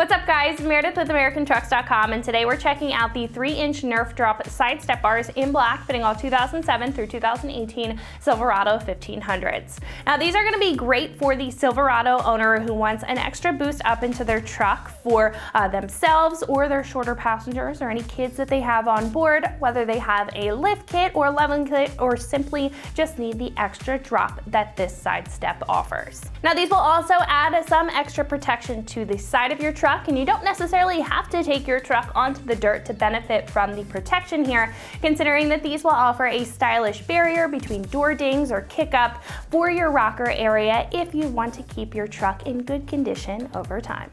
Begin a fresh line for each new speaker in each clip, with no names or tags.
What's up guys, Meredith with AmericanTrucks.com, and today we're checking out the 3-inch Nerf drop side step bars in black fitting all 2007 through 2018 Silverado 1500s. Now these are going to be great for the Silverado owner who wants an extra boost up into their truck for themselves or their shorter passengers or any kids that they have on board, whether they have a lift kit or leveling kit or simply just need the extra drop that this side step offers. Now these will also add some extra protection to the side of your truck, and you don't necessarily have to take your truck onto the dirt to benefit from the protection here, considering that these will offer a stylish barrier between door dings or kick up for your rocker area if you want to keep your truck in good condition over time.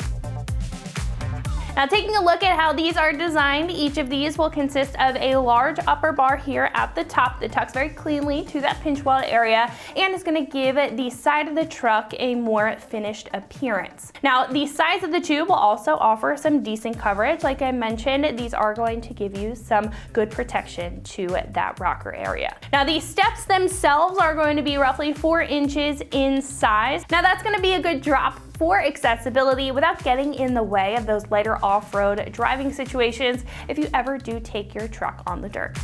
Now taking a look at how these are designed, each of these will consist of a large upper bar here at the top that tucks very cleanly to that pinch weld area and is going to give the side of the truck a more finished appearance. Now the size of the tube will also offer some decent coverage. Like I mentioned, these are going to give you some good protection to that rocker area. Now the steps themselves are going to be roughly 4 inches in size. Now that's going to be a good drop for accessibility without getting in the way of those lighter off-road driving situations if you ever do take your truck on the dirt.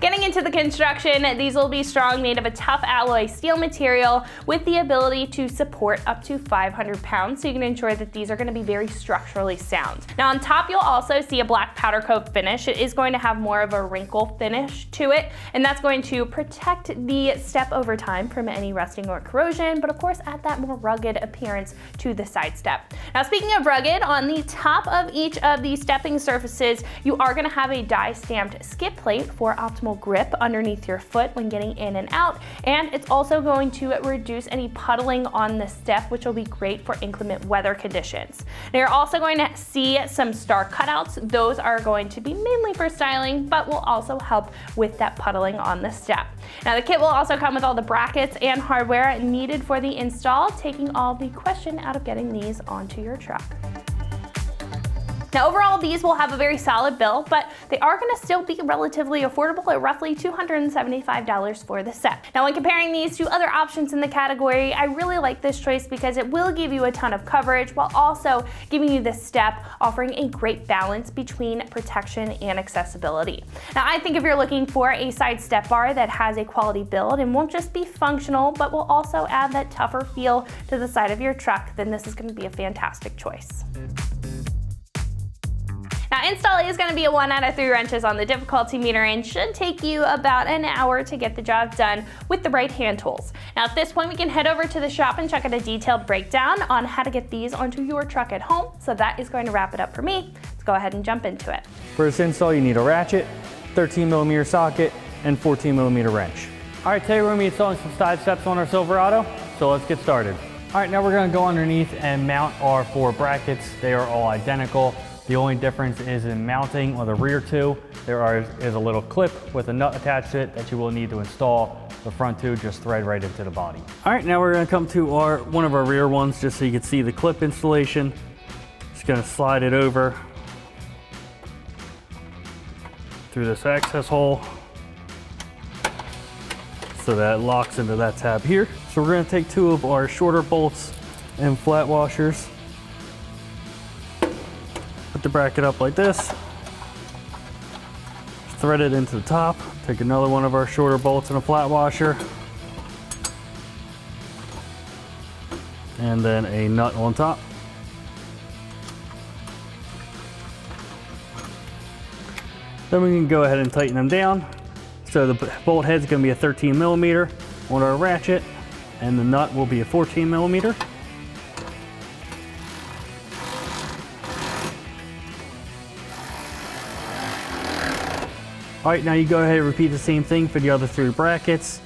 Getting into the construction, these will be strong, made of a tough alloy steel material with the ability to support up to 500 pounds, so you can ensure that these are going to be very structurally sound. Now on top, you'll also see a black powder coat finish. It is going to have more of a wrinkle finish to it, and that's going to protect the step over time from any rusting or corrosion, but of course add that more rugged appearance to the side step. Now speaking of rugged, on the top of each of these stepping surfaces, you are going to have a die stamped skid plate for optimal grip underneath your foot when getting in and out, and it's also going to reduce any puddling on the step, which will be great for inclement weather conditions. Now you're also going to see some star cutouts. Those are going to be mainly for styling, but will also help with that puddling on the step. Now the kit will also come with all the brackets and hardware needed for the install, taking all the question out of getting these onto your truck. Now overall, these will have a very solid bill, but they are going to still be relatively affordable at roughly $275 for the set. Now when comparing these to other options in the category, I really like this choice because it will give you a ton of coverage while also giving you this step, offering a great balance between protection and accessibility. Now I think if you're looking for a side step bar that has a quality build and won't just be functional, but will also add that tougher feel to the side of your truck, then this is going to be a fantastic choice. Now install is going to be a 1 out of 3 wrenches on the difficulty meter and should take you about an hour to get the job done with the right hand tools. Now at this point we can head over to the shop and check out a detailed breakdown on how to get these onto your truck at home. So that is going to wrap it up for me. Let's go ahead and jump into it.
For this install you need a ratchet, 13mm socket, and 14mm wrench. Alright, today we're going to be installing some side steps on our Silverado, so let's get started. Alright, now we're going to go underneath and mount our 4 brackets. They are all identical. The only difference is in mounting on the rear 2. There is a little clip with a nut attached to it that you will need to install. The front 2 just thread right into the body. All right, now we're gonna come to one of our rear ones just so you can see the clip installation. Just gonna slide it over through this access hole so that it locks into that tab here. So we're gonna take 2 of our shorter bolts and flat washers. Put the bracket up like this, thread it into the top, take another one of our shorter bolts and a flat washer, and then a nut on top. Then we can go ahead and tighten them down. So the bolt head is going to be a 13mm on our ratchet, and the nut will be a 14mm. All right, now you go ahead and repeat the same thing for the other 3 brackets,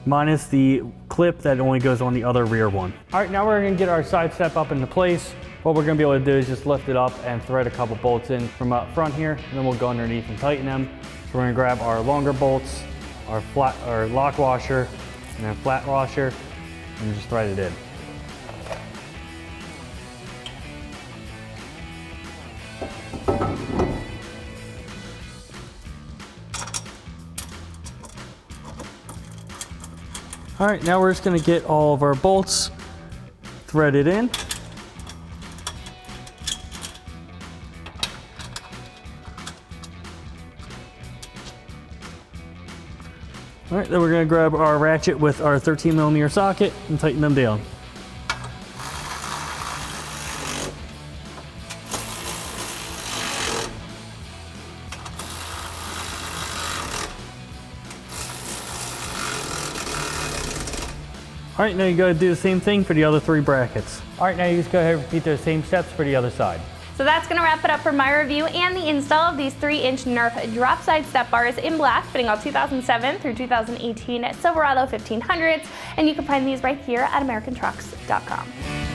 minus the clip that only goes on the other rear one. All right, now we're gonna get our side step up into place. What we're gonna be able to do is just lift it up and thread a couple bolts in from up front here, and then we'll go underneath and tighten them. So we're gonna grab our longer bolts, our lock washer, and then flat washer, and just thread it in. All right, now we're just gonna get all of our bolts threaded in. All right, then we're gonna grab our ratchet with our 13mm socket and tighten them down. All right, now you gotta do the same thing for the other 3 brackets. All right, now you just go ahead and repeat those same steps for the other side.
So that's going to wrap it up for my review and the install of these 3-inch Nerf drop side step bars in black, fitting all 2007 through 2018 Silverado 1500s, and you can find these right here at AmericanTrucks.com.